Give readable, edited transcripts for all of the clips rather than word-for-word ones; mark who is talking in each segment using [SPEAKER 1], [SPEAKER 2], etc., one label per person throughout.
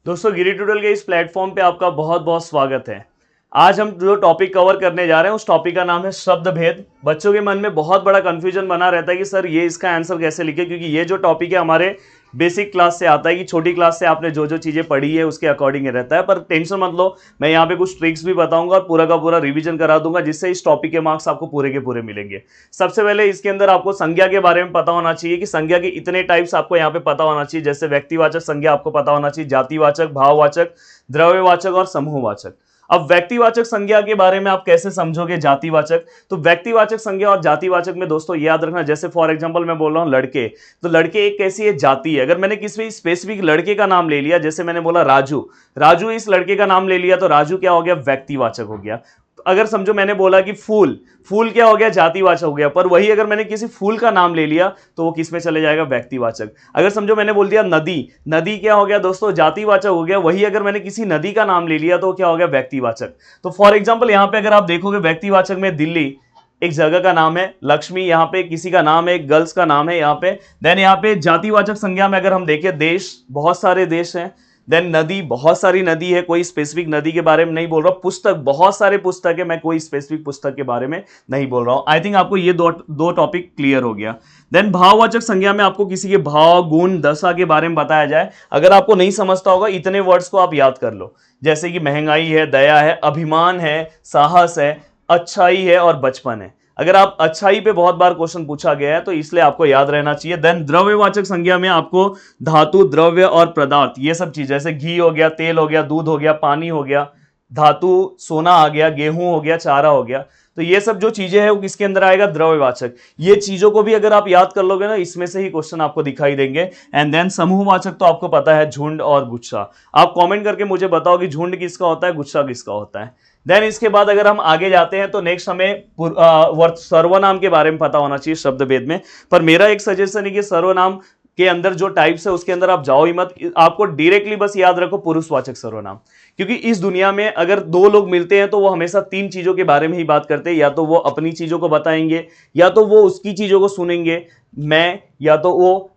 [SPEAKER 1] दोस्तों गिरी ट्यूटोरियल के इस प्लेटफॉर्म पे आपका बहुत बहुत स्वागत है। आज हम जो टॉपिक कवर करने जा रहे हैं उस टॉपिक का नाम है शब्द भेद। बच्चों के मन में बहुत बड़ा कंफ्यूजन बना रहता है कि सर ये इसका आंसर कैसे लिखे, क्योंकि ये जो टॉपिक है हमारे बेसिक क्लास से आता है कि छोटी क्लास से आपने जो जो चीज़ें पढ़ी है उसके अकॉर्डिंग ही रहता है। पर टेंशन मत लो, मैं यहाँ पे कुछ ट्रिक्स भी बताऊंगा और पूरा का पूरा रिवीजन करा दूंगा, जिससे इस टॉपिक के मार्क्स आपको पूरे के पूरे मिलेंगे। सबसे पहले इसके अंदर आपको संज्ञा के बारे में पता होना चाहिए कि संज्ञा के इतने टाइप्स आपको यहाँ पे पता होना चाहिए। जैसे व्यक्तिवाचक संज्ञा आपको पता होना चाहिए, जातिवाचक, भाववाचक, द्रव्यवाचक और समूहवाचक। अब व्यक्तिवाचक संज्ञा के बारे में आप कैसे समझोगे जातिवाचक? तो व्यक्तिवाचक संज्ञा और जातिवाचक में दोस्तों याद रखना, जैसे फॉर एग्जांपल मैं बोल रहा हूं लड़के, तो लड़के एक कैसी है जाति है। अगर मैंने किसी स्पेसिफिक लड़के का नाम ले लिया, जैसे मैंने बोला राजू, राजू इस लड़के का नाम ले लिया, तो राजू क्या हो गया? व्यक्तिवाचक हो गया। अगर समझो मैंने बोला कि फूल, फूल क्या हो गया? जातिवाचक हो गया। पर वही अगर मैंने किसी फूल का नाम ले लिया तो वो किस में चले जाएगा? व्यक्तिवाचक। अगर समझो मैंने बोल दिया नदी, नदी क्या हो गया दोस्तों? जातिवाचक हो गया। वही अगर मैंने किसी नदी का नाम ले लिया तो क्या हो गया? व्यक्तिवाचक। तो फॉर एग्जाम्पल यहां पे अगर आप देखोगे व्यक्तिवाचक में दिल्ली एक जगह का नाम है, लक्ष्मी यहाँ पे किसी का नाम है, एक गर्ल्स का नाम है यहाँ पे। देन यहाँ पे जातिवाचक संज्ञा में अगर हम देखें देश, बहुत सारे देश हैं। देन नदी, बहुत सारी नदी है, कोई स्पेसिफिक नदी के बारे में नहीं बोल रहा हूं। पुस्तक, बहुत सारे पुस्तक है, मैं कोई स्पेसिफिक पुस्तक के बारे में नहीं बोल रहा हूं। आई थिंक आपको ये दो टॉपिक क्लियर हो गया। देन भाववाचक संज्ञा में आपको किसी के भाव, गुण, दशा के बारे में बताया जाए। अगर आपको नहीं समझता होगा, इतने वर्ड्स को आप याद कर लो, जैसे कि महंगाई है, दया है, अभिमान है, साहस है, अच्छाई है और बचपन है। अगर आप अच्छाई पे बहुत बार क्वेश्चन पूछा गया है तो इसलिए आपको याद रहना चाहिए। देन द्रव्यवाचक संज्ञा में आपको धातु, द्रव्य और पदार्थ, ये सब चीज, जैसे घी हो गया, तेल हो गया, दूध हो गया, पानी हो गया, धातु सोना आ गया, गेहूं हो गया, चारा हो गया, तो ये सब जो चीजें हैं वो किसके अंदर आएगा? द्रव्यवाचक। ये चीजों को भी अगर आप याद कर लोगे ना, इसमें से ही क्वेश्चन आपको दिखाई देंगे। एंड देन समूहवाचक तो आपको पता है, झुंड और गुच्छा। आप कमेंट करके मुझे बताओ कि झुंड किसका होता है, गुच्छा किसका होता है। देन इसके बाद अगर हम आगे जाते हैं तो नेक्स्ट हमें सर्वनाम के बारे में पता होना चाहिए शब्द भेद में। पर मेरा एक सजेशन है कि सर्वनाम के अंदर जो टाइप्स है उसके अंदर आप जाओ ही मत। आपको डायरेक्टली बस याद रखो पुरुषवाचक सर्वनाम, क्योंकि इस दुनिया में अगर दो लोग मिलते हैं तो वो हमेशा तीन चीजों के बारे में ही बात करते हैं। या तो वो अपनी चीजों को बताएंगे, या तो वो उसकी चीजों को सुनेंगे, मैं, या तो वो,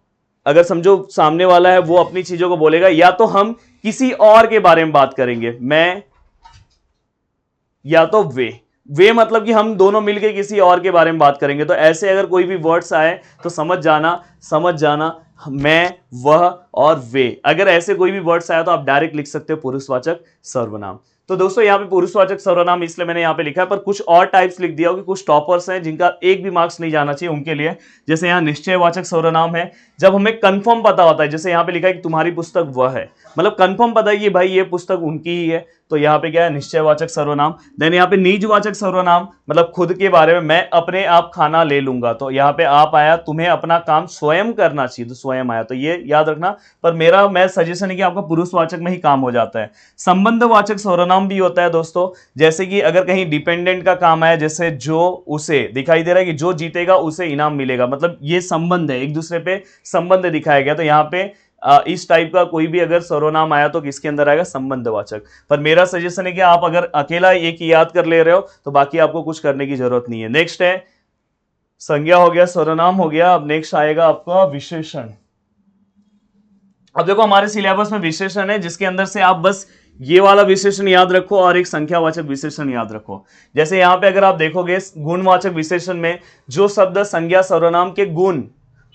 [SPEAKER 1] अगर समझो सामने वाला है वो अपनी चीजों को बोलेगा, या तो हम किसी और के बारे में बात करेंगे, मैं या तो वे मतलब कि हम दोनों मिलकर किसी और के बारे में बात करेंगे। तो ऐसे अगर कोई भी वर्ड्स आए तो समझ जाना मैं, वह और वे। अगर ऐसे कोई भी वर्ड्स आया तो आप डायरेक्ट लिख सकते हो पुरुषवाचक सर्वनाम। तो दोस्तों यहाँ पे पुरुषवाचक सर्वनाम इसलिए मैंने यहाँ पे लिखा है, पर कुछ और टाइप्स लिख दिया कि कुछ टॉपर्स हैं जिनका एक भी मार्क्स नहीं जाना चाहिए उनके लिए। जैसे यहाँ निश्चयवाचक सर्वनाम है, जब हमें कंफर्म पता होता है, जैसे यहाँ पे लिखा है कि तुम्हारी पुस्तक वह है, मतलब कंफर्म पता है कि भाई ये पुस्तक उनकी ही है, तो यहाँ पे क्या है? निश्चयवाचक सर्वनाम। देन यहाँ पे निजवाचक सर्वनाम, मतलब खुद के बारे में, मैं अपने आप खाना ले लूंगा, तो यहाँ पे आप आया, तुम्हें अपना काम स्वयं करना चाहिए, तो स्वयं आया, तो ये याद रखना। पर मैं सजेशन है कि आपका पुरुषवाचक में ही काम हो जाता है। संबंधवाचक सर्वनाम भी होता है दोस्तों, जैसे कि अगर कहीं डिपेंडेंट का काम आया, जैसे जो, उसे, दिखाई दे रहा है कि जो जीतेगा उसे इनाम मिलेगा, मतलब ये संबंध है, एक दूसरे पे संबंध दिखाया गया। तो यहाँ पे इस टाइप का कोई भी अगर सर्वनाम आया तो किसके अंदर आएगा? संबंधवाचक। पर मेरा सजेशन है कि आप अगर अकेला एक ही याद कर ले रहे हो तो बाकी आपको कुछ करने की जरूरत नहीं है। नेक्स्ट है संज्ञा हो गया, सर्वनाम हो गया। अब नेक्स्ट आएगा आपका विशेषण। अब देखो हमारे सिलेबस में विशेषण है, जिसके अंदर से आप बस ये वाला विशेषण याद रखो और एक संख्यावाचक विशेषण याद रखो। जैसे यहां पे अगर आप देखोगे गुणवाचक विशेषण में जो शब्द संज्ञा सर्वनाम के गुण,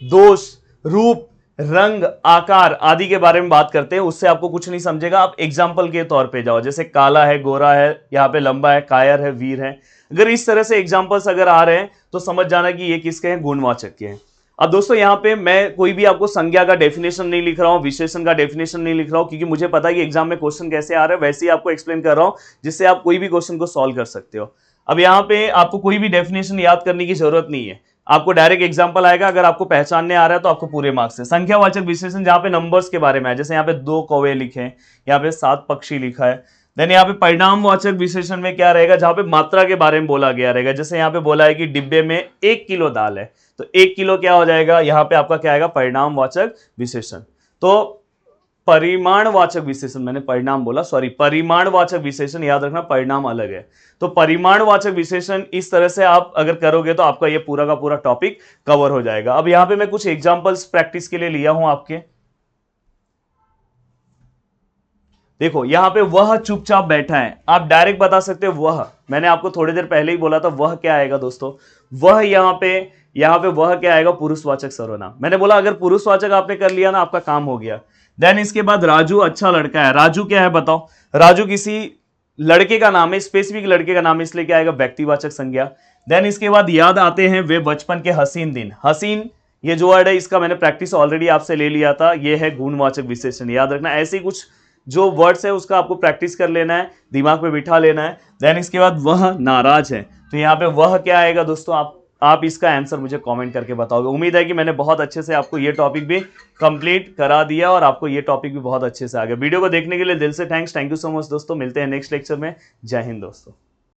[SPEAKER 1] दोष, रूप, रंग, आकार आदि के बारे में बात करते हैं, उससे आपको कुछ नहीं समझेगा। आप एग्जाम्पल के तौर पे जाओ, जैसे काला है, गोरा है, यहाँ पे लंबा है, कायर है, वीर है। अगर इस तरह से एग्जाम्पल्स अगर आ रहे हैं तो समझ जाना कि ये किसके हैं? गुणवाचक के हैं। अब दोस्तों यहाँ पे मैं कोई भी आपको संज्ञा का डेफिनेशन नहीं लिख रहा हूँ, विशेषण का डेफिनेशन नहीं लिख रहा हूँ, क्योंकि मुझे पता है कि एग्जाम में क्वेश्चन कैसे आ रहे हैं, वैसे ही आपको एक्सप्लेन कर रहा हूँ जिससे आप कोई भी क्वेश्चन को सॉल्व कर सकते हो। अब यहाँ पे आपको कोई भी डेफिनेशन याद करने की जरूरत नहीं है, आपको डायरेक्ट एग्जांपल आएगा। अगर आपको पहचानने आ रहा है तो आपको पूरे मार्क्स है। संख्यावाचक विशेषण जहां पे नंबर्स के बारे में है, जैसे यहाँ पे 2 कौवे लिखे हैं, यहाँ पे 7 पक्षी लिखा है। देन यहाँ पे परिणामवाचक विशेषण में क्या रहेगा? जहां पे मात्रा के बारे में बोला गया रहेगा, जैसे यहाँ पे बोला है कि डिब्बे में 1 किलो दाल है, तो 1 किलो क्या हो जाएगा? यहाँ पे आपका क्या आएगा? परिणामवाचक विशेषण। तो परिमाणवाचक विशेषण, मैंने परिणाम बोला, सॉरी, परिमाणवाचक विशेषण याद रखना, परिणाम अलग है। तो परिमाणवाचक विशेषण इस तरह से आप अगर करोगे तो आपका ये पूरा का पूरा टॉपिक कवर हो जाएगा। अब यहां पे मैं कुछ एग्जांपल्स प्रैक्टिस के लिए लिया हूं आपके। देखो यहाँ पे वह चुपचाप बैठा है, आप डायरेक्ट बता सकते हो वह। मैंने आपको थोड़ी देर पहले ही बोला था वह क्या आएगा दोस्तों, वह यहाँ पे वह क्या आएगा, पुरुषवाचक सर्वनाम। मैंने बोला अगर पुरुषवाचक आपने कर लिया ना, आपका काम हो गया। देन इसके बाद राजू अच्छा लड़का है, राजू क्या है बताओ, राजू किसी लड़के का नाम है, स्पेसिफिक लड़के का नाम है, इसलिए क्या आएगा, व्यक्तिवाचक संज्ञा। देन इसके बाद याद आते हैं वे बचपन के हसीन दिन। हसीन ये जो वर्ड है इसका मैंने प्रैक्टिस ऑलरेडी आपसे ले लिया था, ये है गुणवाचक विशेषण, याद रखना। ऐसे ही कुछ जो वर्ड्स है उसका आपको प्रैक्टिस कर लेना है, दिमाग पे बिठा लेना है। देन इसके बाद वह नाराज है, तो यहाँ पे वह क्या आएगा दोस्तों, आप इसका आंसर मुझे कमेंट करके बताओगे। उम्मीद है कि मैंने बहुत अच्छे से आपको ये टॉपिक भी कंप्लीट करा दिया और आपको ये टॉपिक भी बहुत अच्छे से आ गया। वीडियो को देखने के लिए दिल से थैंक यू सो मच दोस्तों, मिलते हैं नेक्स्ट लेक्चर में। जय हिंद दोस्तों।